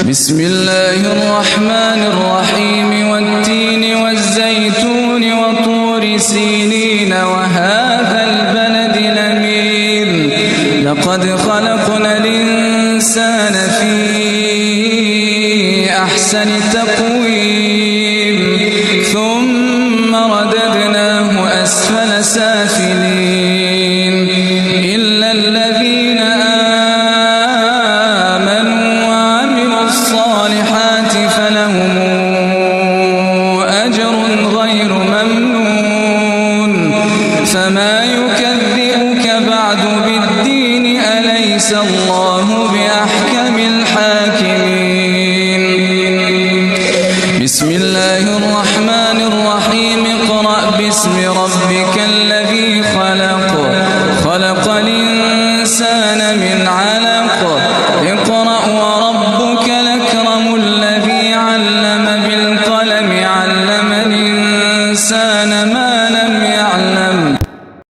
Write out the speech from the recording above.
بسم الله الرحمن الرحيم والتين والزيتون وطور سينين وهذا البلد الأمين لقد خلقنا الإنسان في أحسن تقويم ثم رددناه أسفل سافلين إلا الذين آمنوا وعملوا الصالحات فلهم أجر غير ممنون فما يكذبك بعد بالدين أليس الله بأحكم الحاكمين بسم الله الرحمن الرحيم اقرأ باسم ربك الذي خلق خلق الإنسان من علق اقرأ وربك الأكرم الذي علم بالقلم علم الإنسان ما لم يعلم